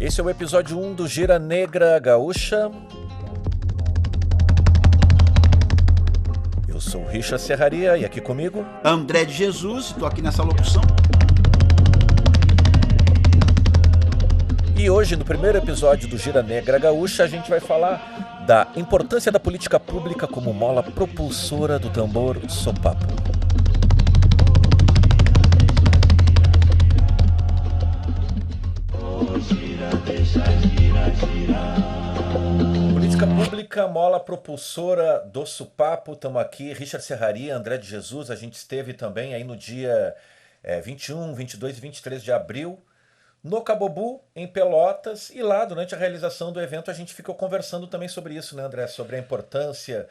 Esse é o episódio 1 do Gira Negra Gaúcha. Eu sou o Richard Serraria e aqui comigo André de Jesus, estou aqui nessa locução. E hoje, no primeiro episódio do Gira Negra Gaúcha, a gente vai falar da importância da política pública como mola propulsora do tambor sopapo. Política pública, mola propulsora do sopapo. Estamos aqui, Richard Serraria, André de Jesus. A gente esteve também aí no dia 21, 22 e 23 de abril no Cabobu, em Pelotas, e lá, durante a realização do evento, a gente ficou conversando também sobre isso, né, André? Sobre a importância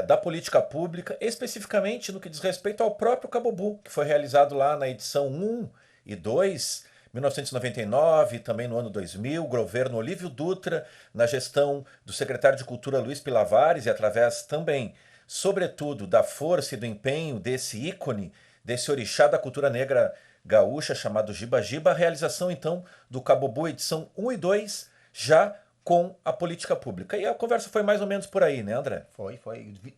da política pública, especificamente no que diz respeito ao próprio Cabobu, que foi realizado lá na edição 1 e 2, 1999, também no ano 2000, governo Olívio Dutra, na gestão do secretário de Cultura Luiz Pilavares, e através também, sobretudo, da força e do empenho desse ícone, desse orixá da cultura negra gaúcha, chamado Giba Giba, a realização, então, do Cabobu edição 1 e 2, já com a política pública. E a conversa foi mais ou menos por aí, né, André? Foi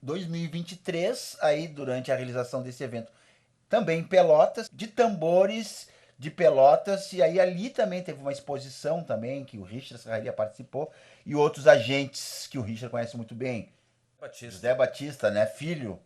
2023, aí durante a realização desse evento, também em Pelotas, de tambores de Pelotas, e aí ali também teve uma exposição também, que o Richard Serraria participou, e outros agentes que o Richard conhece muito bem. José Batista, né, filho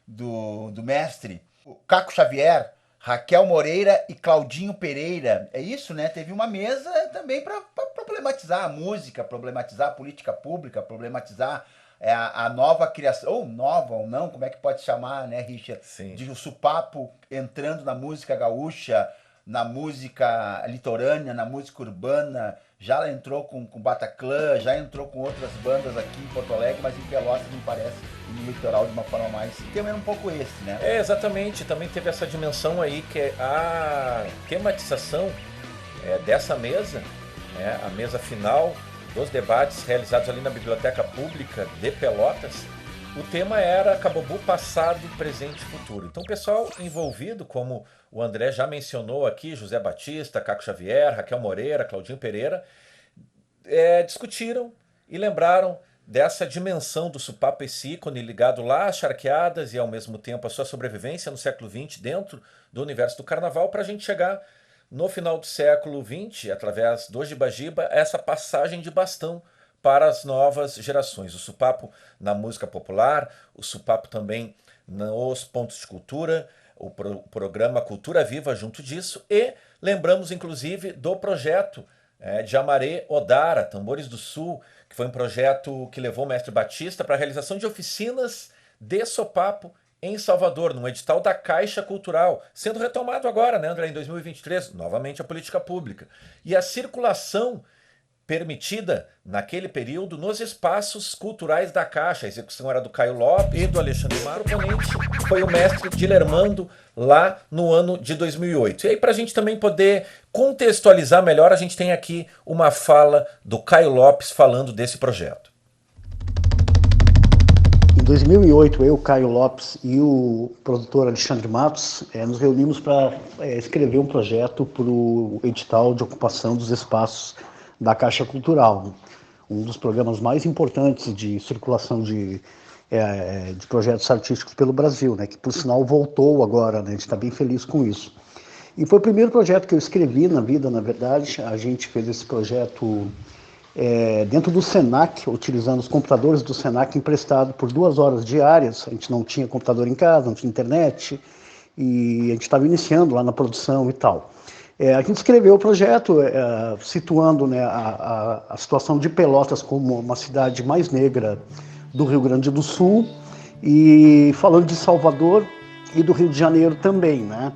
do mestre, o Caco Xavier, Raquel Moreira e Claudinho Pereira. É isso, né? Teve uma mesa também para problematizar a música, problematizar a política pública, problematizar a nova criação, ou nova ou não, como é que pode chamar, né, Richard? Sim. De o sopapo entrando na música gaúcha, na música litorânea, na música urbana. Já entrou com Bataclan, já entrou com outras bandas aqui em Porto Alegre, mas em Pelotas me parece, e no litoral de uma forma mais... O tema era um pouco esse, né? Exatamente, também teve essa dimensão aí, que é a tematização dessa mesa, a mesa final dos debates realizados ali na Biblioteca Pública de Pelotas. O tema era Cabobu passado, presente e futuro. Então o pessoal envolvido, como o André já mencionou aqui, José Batista, Caco Xavier, Raquel Moreira, Claudinho Pereira, discutiram e lembraram dessa dimensão do sopapo, esse ícone ligado lá às charqueadas e ao mesmo tempo à sua sobrevivência no século XX dentro do universo do carnaval, para a gente chegar no final do século XX, através do Giba Giba, essa passagem de bastão para as novas gerações. O sopapo na música popular, o sopapo também nos pontos de cultura, o programa Cultura Viva junto disso, e lembramos inclusive do projeto de Amaré Odara, Tambores do Sul, que foi um projeto que levou o mestre Batista para a realização de oficinas de sopapo em Salvador, num edital da Caixa Cultural, sendo retomado agora, né, André, em 2023, novamente a política pública. E a circulação permitida naquele período nos espaços culturais da Caixa. A execução era do Caio Lopes e do Alexandre Maro. O ponente foi o mestre Dilermando lá no ano de 2008. E aí, para a gente também poder contextualizar melhor, a gente tem aqui uma fala do Caio Lopes falando desse projeto. Em 2008, eu, Caio Lopes e o produtor Alexandre Matos nos reunimos para escrever um projeto para o edital de ocupação dos espaços da Caixa Cultural, um dos programas mais importantes de circulação de projetos artísticos pelo Brasil, né, que por sinal voltou agora, né, a gente está bem feliz com isso. E foi o primeiro projeto que eu escrevi na vida, na verdade. A gente fez esse projeto dentro do Senac, utilizando os computadores do Senac emprestado por 2 horas diárias. A gente não tinha computador em casa, não tinha internet, e a gente estava iniciando lá na produção e tal. A gente escreveu o projeto situando, né, a situação de Pelotas como uma cidade mais negra do Rio Grande do Sul, e falando de Salvador e do Rio de Janeiro também, né?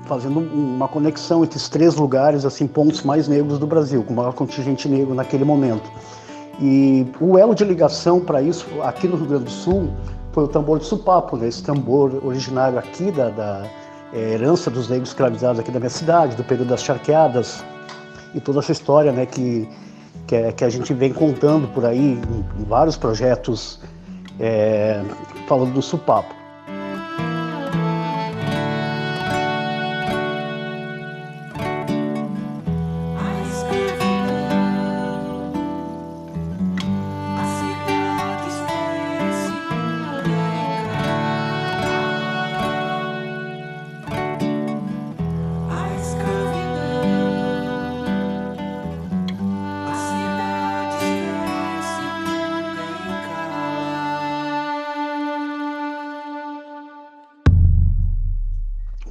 Fazendo uma conexão entre esses 3 lugares, assim, pontos mais negros do Brasil, com o maior contingente negro naquele momento. E o elo de ligação para isso, aqui no Rio Grande do Sul, foi o tambor de sopapo, né? Esse tambor originário aqui da herança dos negros escravizados aqui da minha cidade, do período das charqueadas, e toda essa história, né, que a gente vem contando por aí em vários projetos falando do sopapo.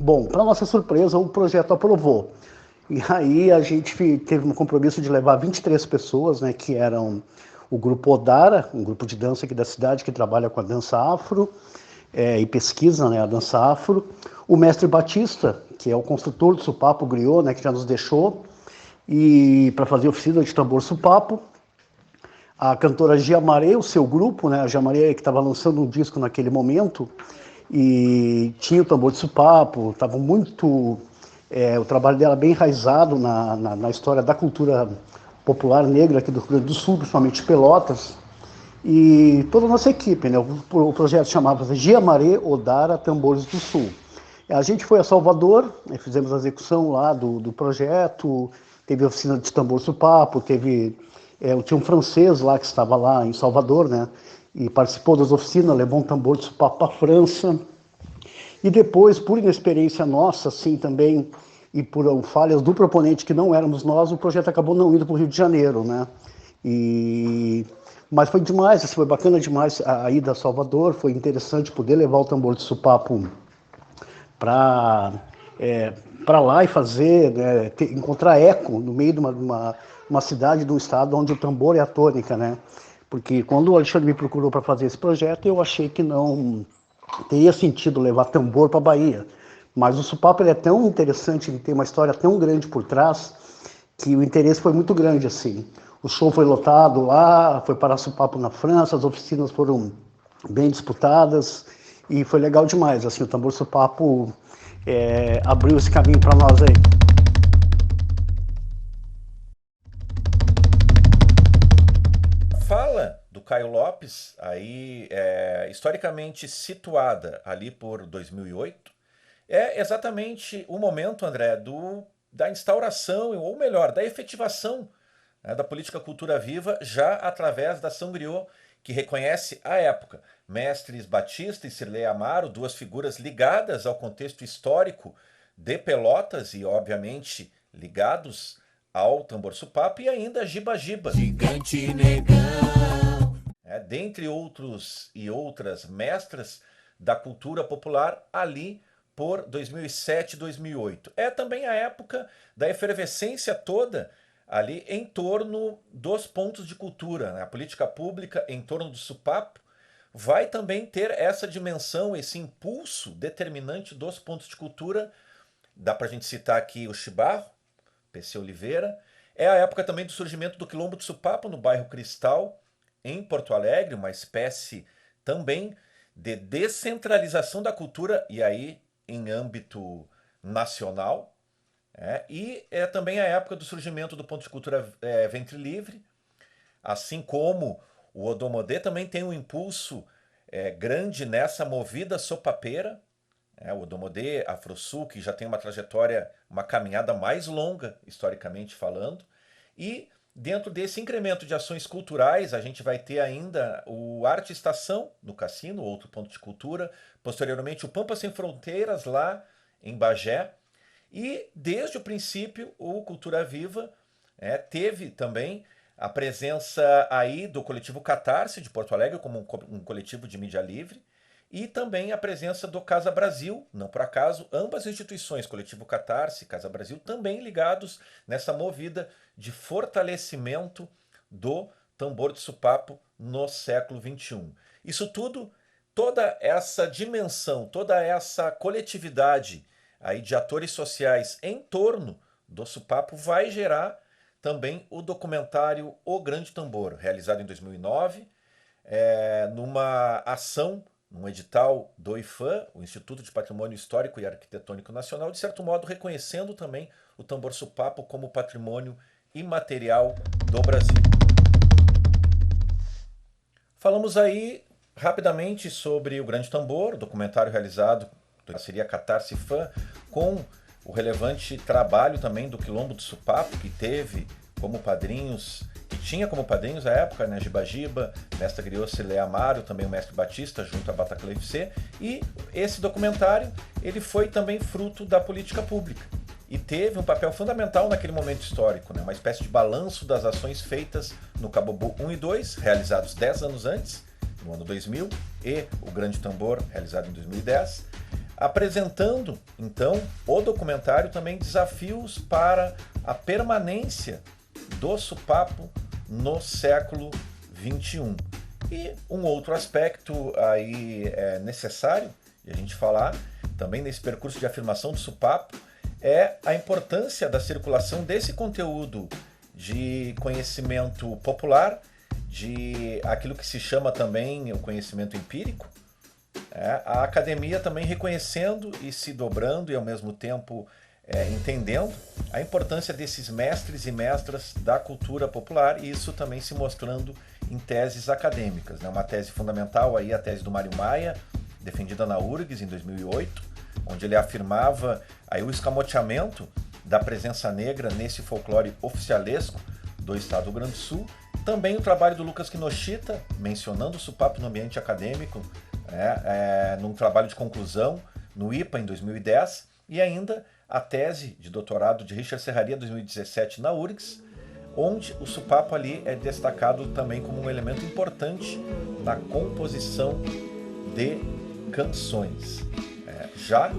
Bom, para nossa surpresa, o projeto aprovou. E aí a gente teve um compromisso de levar 23 pessoas, né, que eram o grupo Odara, um grupo de dança aqui da cidade que trabalha com a dança afro e pesquisa, né, a dança afro. O mestre Batista, que é o construtor do Supapo Griot, né, que já nos deixou, e para fazer oficina de tambor Supapo. A cantora Gia Maré, o seu grupo, né, a Gia Maré que estava lançando um disco naquele momento, e tinha o tambor de Supapo, estava muito... o trabalho dela bem enraizado na história da cultura popular negra aqui do Rio Grande do Sul, principalmente Pelotas, e toda a nossa equipe, né? O projeto chamava-se Gia Maré Odara Tambores do Sul. A gente foi a Salvador, né, fizemos a execução lá do projeto, teve oficina de tambor Supapo, tinha um francês lá que estava lá em Salvador, né, e participou das oficinas, levou um tambor de Supapo para a França. E depois, por inexperiência nossa, assim, também, e por falhas do proponente que não éramos nós, o projeto acabou não indo para o Rio de Janeiro, né? Mas foi demais, assim, foi bacana demais a ida a Salvador, foi interessante poder levar o tambor de Supapo para lá e fazer, né, encontrar eco no meio de uma cidade, de um estado onde o tambor é a tônica, né? Porque quando o Alexandre me procurou para fazer esse projeto, eu achei que não teria sentido levar tambor para a Bahia. Mas o Supapo ele é tão interessante, ele tem uma história tão grande por trás, que o interesse foi muito grande, assim. O show foi lotado lá, foi para Supapo na França, as oficinas foram bem disputadas, e foi legal demais, assim, o tambor Supapo abriu esse caminho para nós aí. Fala do Caio Lopes, aí historicamente situada ali por 2008, é exatamente o momento, André, da instauração, ou melhor, da efetivação, né, da política cultura viva, já através da Ação Griot, que reconhece à época mestres Batista e Cirlei Amaro, duas figuras ligadas ao contexto histórico de Pelotas e, obviamente, ligados ao tambor Supapo, e ainda Giba Giba. Gigante Negão. Dentre outros e outras mestras da cultura popular ali por 2007, 2008. É também a época da efervescência toda ali em torno dos pontos de cultura, né? A política pública em torno do Supapo vai também ter essa dimensão, esse impulso determinante dos pontos de cultura. Dá para a gente citar aqui o Chibarro, PC Oliveira. É a época também do surgimento do Quilombo do Supapo no bairro Cristal, em Porto Alegre, uma espécie também de descentralização da cultura, e aí em âmbito nacional. E é também a época do surgimento do ponto de cultura Ventre Livre, assim como o Odomodê também tem um impulso grande nessa movida sopapeira. O Odomodê Afrosul, que já tem uma trajetória, uma caminhada mais longa, historicamente falando. E dentro desse incremento de ações culturais, a gente vai ter ainda o Arte Estação, no Cassino, outro ponto de cultura. Posteriormente, o Pampa Sem Fronteiras, lá em Bagé. E, desde o princípio, o Cultura Viva teve também a presença aí do coletivo Catarse, de Porto Alegre, como um coletivo de mídia livre, e também a presença do Casa Brasil, não por acaso, ambas instituições, coletivo Catarse e Casa Brasil, também ligados nessa movida de fortalecimento do tambor de Supapo no século XXI. Isso tudo, toda essa dimensão, toda essa coletividade aí de atores sociais em torno do Supapo vai gerar também o documentário O Grande Tambor, realizado em 2009, numa ação, num edital do IFAM, o Instituto de Patrimônio Histórico e Arquitetônico Nacional, de certo modo reconhecendo também o tambor Supapo como patrimônio imaterial do Brasil. Falamos aí rapidamente sobre O Grande Tambor, documentário realizado seria Catarse Fã, com o relevante trabalho também do Quilombo do Supapo, que teve como padrinhos, que tinha como padrinhos à época, né, Giba Giba, Mestre Griot Cirlei Amaro, também o Mestre Batista, junto a Bataclan FC, e esse documentário ele foi também fruto da política pública, e teve um papel fundamental naquele momento histórico, né, uma espécie de balanço das ações feitas no Cabobu 1 e 2, realizados 10 anos antes, no ano 2000, e o Grande Tambor, realizado em 2010, apresentando, então, o documentário também desafios para a permanência do Supapo no século XXI. E um outro aspecto aí necessário de a gente falar, também nesse percurso de afirmação do Supapo, é a importância da circulação desse conteúdo de conhecimento popular, de aquilo que se chama também o conhecimento empírico, a academia também reconhecendo e se dobrando e ao mesmo tempo entendendo a importância desses mestres e mestras da cultura popular, e isso também se mostrando em teses acadêmicas, né? Uma tese fundamental aí, a tese do Mário Maia, defendida na URGS em 2008, onde ele afirmava aí o escamoteamento da presença negra nesse folclore oficialesco do estado do Rio Grande do Sul. Também o trabalho do Lucas Kinoshita, mencionando o Supapo no ambiente acadêmico, num trabalho de conclusão no IPA em 2010, e ainda a tese de doutorado de Richard Serraria 2017 na URGS, onde o Supapo ali é destacado também como um elemento importante na composição de canções. Já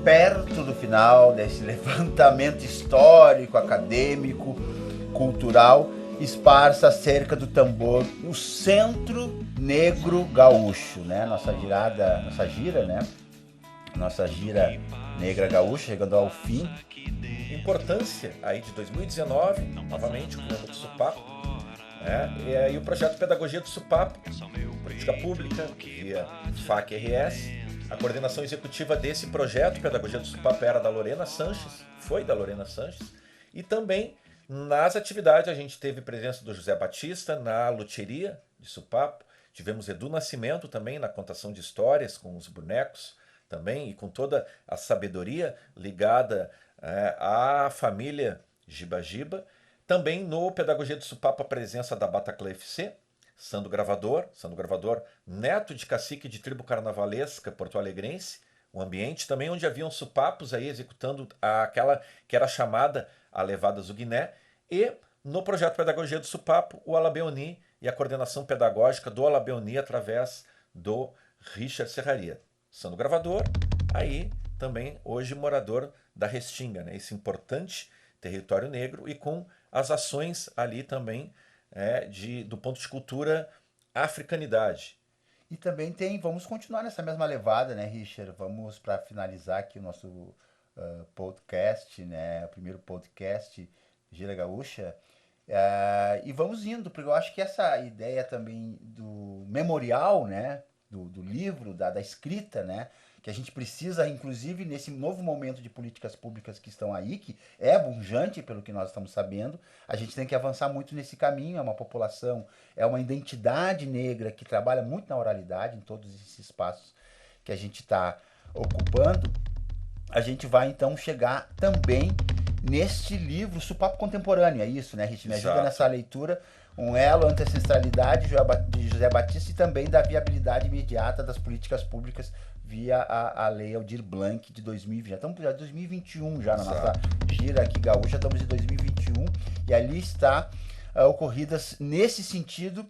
perto do final desse levantamento histórico, acadêmico, cultural, esparsa acerca do tambor, o Centro Negro Gaúcho, né? Nossa gira negra gaúcha chegando ao fim. Importância aí de 2019, novamente, com o nome do Supapo, e o projeto Pedagogia do Supapo, política pública, via FAC-RS. A coordenação executiva desse projeto, Pedagogia do Supapo, era da Lorena Sanches, foi da Lorena Sanches, e também nas atividades a gente teve presença do José Batista na luthieria de Supapo, tivemos Edu Nascimento também na contação de histórias com os bonecos também, e com toda a sabedoria ligada à família Giba Giba. Também no Pedagogia do Supapo a presença da Bataclan FC, Sandro Gravador neto de cacique de tribo carnavalesca porto-alegrense, um ambiente também onde haviam supapos aí executando aquela que era chamada a Levada Zuguiné, e no projeto Pedagogia do Supapo, o Alabeoni e a coordenação pedagógica do Alabeoni através do Richard Serraria. Sandro Gravador, aí também hoje morador da Restinga, né? Esse importante território negro, e com as ações ali também do ponto de cultura africanidade. E também vamos continuar nessa mesma levada, né, Richard? Vamos, para finalizar aqui o nosso podcast, né, o primeiro podcast Gira Gaúcha, e vamos indo, porque eu acho que essa ideia também do memorial, né, do livro, da escrita, né, que a gente precisa, inclusive, nesse novo momento de políticas públicas que estão aí, que é abundante, pelo que nós estamos sabendo, a gente tem que avançar muito nesse caminho. É uma população, é uma identidade negra que trabalha muito na oralidade, em todos esses espaços que a gente está ocupando. A gente vai, então, chegar também neste livro, Supapo Contemporâneo, é isso, né, Rich? Me ajuda nessa leitura, um elo anti-ancestralidade de José Batista, e também da viabilidade imediata das políticas públicas via a Lei Aldir Blanc de 2020. Já estamos em 2021 já na nossa gira aqui gaúcha, estamos em 2021, e ali está ocorridas nesse sentido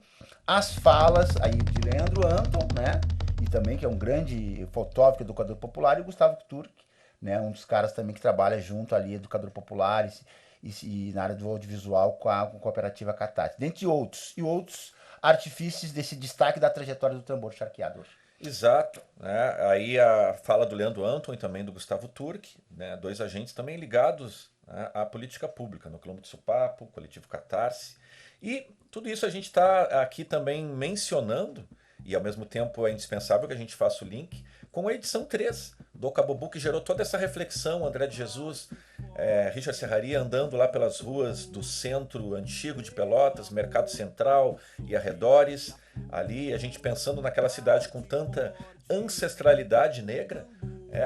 as falas aí de Leandro Anton, né, e também que é um grande fotógrafo, educador popular, e o Gustavo Turk, né, um dos caras também que trabalha junto ali, educador popular e na área do audiovisual com a cooperativa Catate, dentre outros artifícios desse destaque da trajetória do tambor charqueado. Exato, né? Aí a fala do Leandro Anton e também do Gustavo Turk, né? Dois agentes também ligados, né, à política pública, no Quilombo de Supapo, Coletivo Catarse, e tudo isso a gente está aqui também mencionando, e ao mesmo tempo é indispensável que a gente faça o link com a edição 3 do Cabobu, que gerou toda essa reflexão, André de Jesus, Richard Serraria andando lá pelas ruas do centro antigo de Pelotas, Mercado Central e arredores, ali a gente pensando naquela cidade com tanta ancestralidade negra,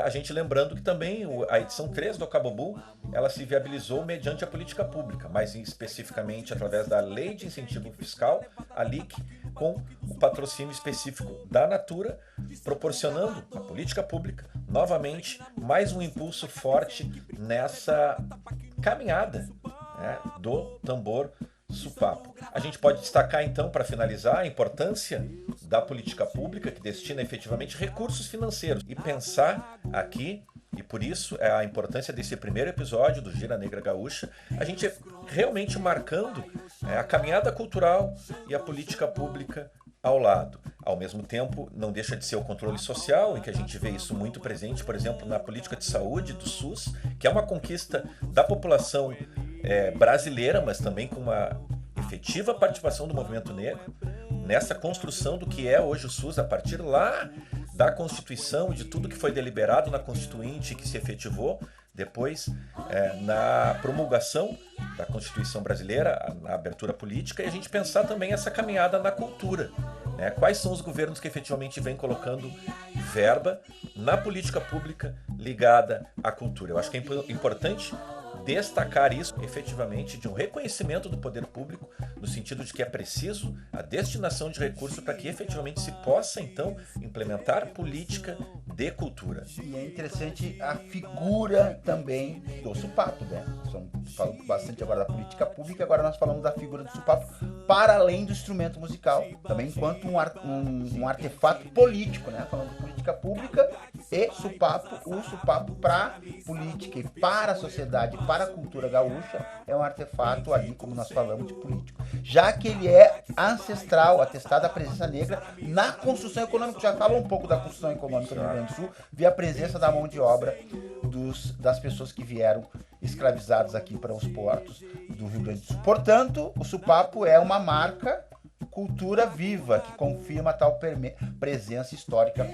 a gente lembrando que também a edição 3 do Cabobu, ela se viabilizou mediante a política pública, mais especificamente através da Lei de Incentivo Fiscal, a LIC, com o patrocínio específico da Natura, proporcionando a política pública, novamente, mais um impulso forte nessa caminhada, né, do tambor Supapo. A gente pode destacar então, para finalizar, a importância da política pública que destina efetivamente recursos financeiros e pensar aqui, e por isso é a importância desse primeiro episódio do Gira Negra Gaúcha, a gente realmente marcando a caminhada cultural e a política pública ao lado. Ao mesmo tempo, não deixa de ser o controle social, em que a gente vê isso muito presente, por exemplo, na política de saúde do SUS, que é uma conquista da população brasileira, mas também com uma efetiva participação do movimento negro nessa construção do que é hoje o SUS, a partir lá da Constituição e de tudo que foi deliberado na Constituinte, que se efetivou depois na promulgação da Constituição brasileira, na abertura política, e a gente pensar também essa caminhada na cultura. Quais são os governos que efetivamente vêm colocando verba na política pública ligada à cultura? Eu acho que é importante destacar isso efetivamente de um reconhecimento do poder público, no sentido de que é preciso a destinação de recursos para que efetivamente se possa então implementar política de cultura. E é interessante a figura também do Supapo, né? Falamos bastante agora da política pública, agora nós falamos da figura do Supapo para além do instrumento musical, também enquanto um artefato político, né? Falando de política pública e Supapo, o Supapo para política e para a sociedade, para a cultura gaúcha, é um artefato ali, como nós falamos, de político. Já que ele é ancestral, atestado a presença negra na construção econômica, já falou um pouco da construção econômica do Rio Grande do Sul, via a presença da mão de obra das pessoas que vieram escravizadas aqui para os portos do Rio Grande do Sul. Portanto, o Supapo é uma marca cultura viva, que confirma tal presença histórica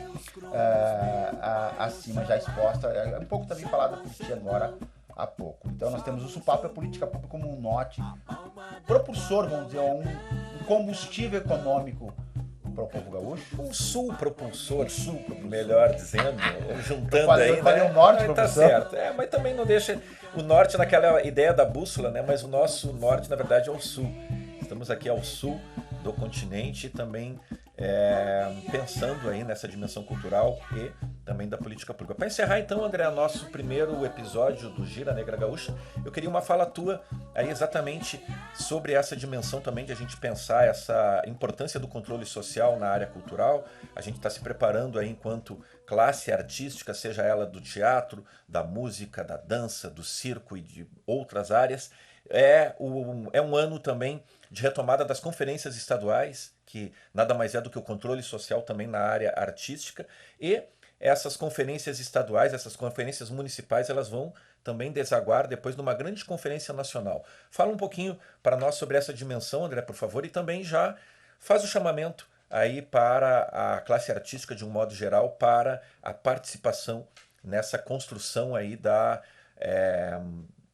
acima já exposta, um pouco também falada por ti agora há pouco. Então nós temos o Supapo e a política pública como um norte propulsor, vamos dizer, um combustível econômico para o povo gaúcho. Um sul propulsor, melhor dizendo, juntando eu falei o norte propulsor. Tá certo, mas também não deixa o norte naquela ideia da bússola, né? Mas o nosso norte, na verdade, é o sul. Estamos aqui ao sul do continente e também pensando aí nessa dimensão cultural e também da política pública. Para encerrar então, André, nosso primeiro episódio do Gira Negra Gaúcha, eu queria uma fala tua aí exatamente sobre essa dimensão também de a gente pensar essa importância do controle social na área cultural. A gente está se preparando aí enquanto classe artística, seja ela do teatro, da música, da dança, do circo e de outras áreas. É um ano também de retomada das conferências estaduais, que nada mais é do que o controle social também na área artística, e essas conferências estaduais, essas conferências municipais, elas vão também desaguar depois numa grande conferência nacional. Fala um pouquinho para nós sobre essa dimensão, André, por favor, e também já faz o chamamento aí para a classe artística de um modo geral, para a participação nessa construção aí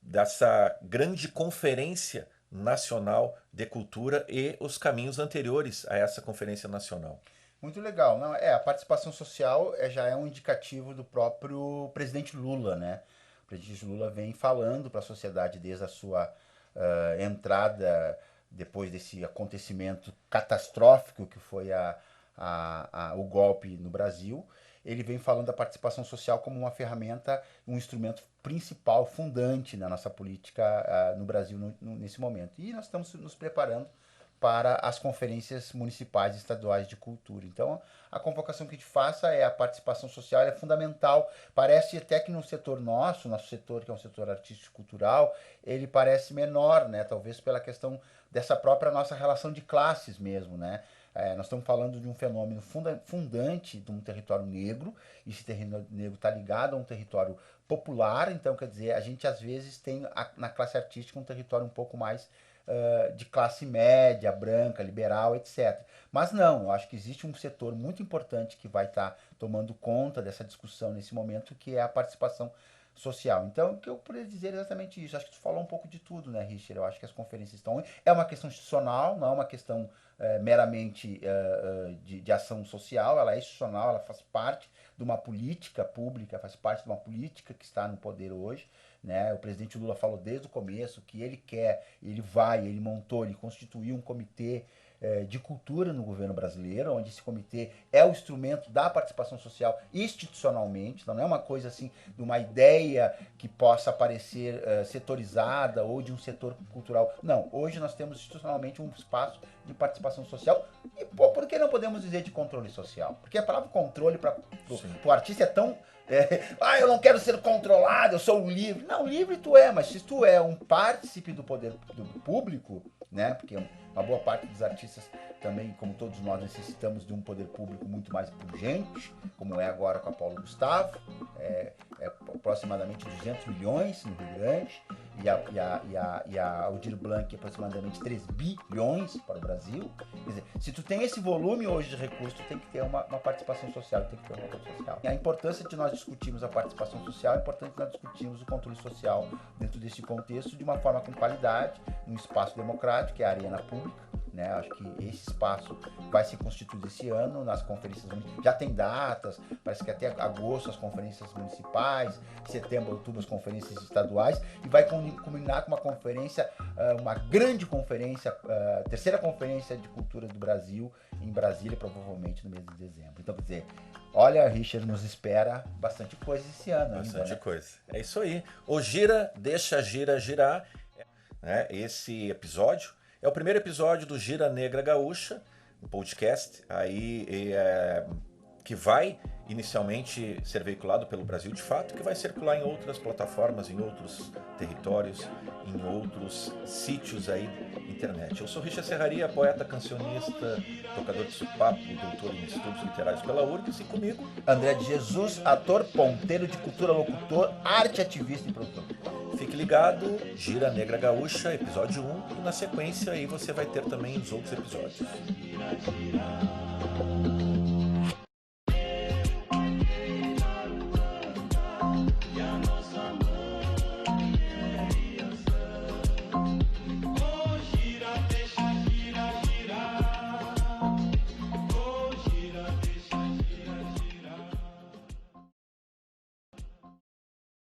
dessa grande conferência nacional de cultura e os caminhos anteriores a essa conferência nacional. Muito legal. Não, a participação social já é um indicativo do próprio presidente Lula, né? O presidente Lula vem falando para a sociedade desde a sua entrada, depois desse acontecimento catastrófico que foi o golpe no Brasil. Ele vem falando da participação social como uma ferramenta, um instrumento principal, fundante na nossa política no Brasil nesse momento. E nós estamos nos preparando para as conferências municipais e estaduais de cultura. Então, a convocação que a gente faça a participação social, é fundamental. Parece até que no setor nosso setor, que é um setor artístico-cultural, ele parece menor, né? Talvez pela questão dessa própria nossa relação de classes mesmo, né? Nós estamos falando de um fenômeno fundante de um território negro, e esse território negro está ligado a um território popular, então, quer dizer, a gente às vezes tem na classe artística um território um pouco mais de classe média, branca, liberal, etc. Mas não, eu acho que existe um setor muito importante que vai estar tomando conta dessa discussão nesse momento, que é a participação social. Então, o que eu poderia dizer é exatamente isso. Acho que tu falou um pouco de tudo, né, Richard? Eu acho que as conferências estão... É uma questão institucional, não é uma questão meramente de ação social, ela é institucional, ela faz parte de uma política pública, faz parte de uma política que está no poder hoje, né? O presidente Lula falou desde o começo que ele quer, ele montou, ele constituiu um comitê de cultura no governo brasileiro, onde esse comitê é o instrumento da participação social institucionalmente, então não é uma coisa assim, de uma ideia que possa parecer setorizada ou de um setor cultural. Não, hoje nós temos institucionalmente um espaço de participação social e por que não podemos dizer de controle social? Porque a palavra controle para o artista é tão... eu não quero ser controlado, eu sou livre. Não, livre tu é, mas se tu é um partícipe do poder público, né? Porque uma boa parte dos artistas também, como todos nós, necessitamos de um poder público muito mais pungente, como é agora com a Paulo Gustavo, aproximadamente 200 milhões no Rio Grande, e a Aldir Blanc aproximadamente 3 bilhões para o Brasil. Quer dizer, se tu tem esse volume hoje de recursos, tu tem que ter uma participação social, tem que ter um controle social. E a importância de nós discutirmos a participação social, é importante nós discutirmos o controle social dentro desse contexto de uma forma com qualidade, num espaço democrático, que é a arena pública. Né? Acho que esse espaço vai ser constituído esse ano nas conferências municipais. Já tem datas, parece que até agosto as conferências municipais, setembro, outubro as conferências estaduais, e vai culminar com uma conferência, uma grande conferência, terceira conferência de cultura do Brasil, em Brasília, provavelmente no mês de dezembro. Então, quer dizer, olha, Richard, nos espera bastante coisa esse ano. Bastante ainda, né? coisa. É isso aí. O Gira, deixa a Gira girar. Né? Esse episódio é o primeiro episódio do Gira Negra Gaúcha, um podcast aí que vai inicialmente ser veiculado pelo Brasil de Fato, que vai circular em outras plataformas, em outros territórios, em outros sítios aí da internet. Eu sou Richard Serraria, poeta, cancionista, tocador de supapo, doutor em estudos literários pela URGS, e comigo André de Jesus, ator, ponteiro de cultura, locutor, arte ativista e produtor. Fique ligado, Gira Negra Gaúcha, episódio 1, e na sequência aí você vai ter também os outros episódios.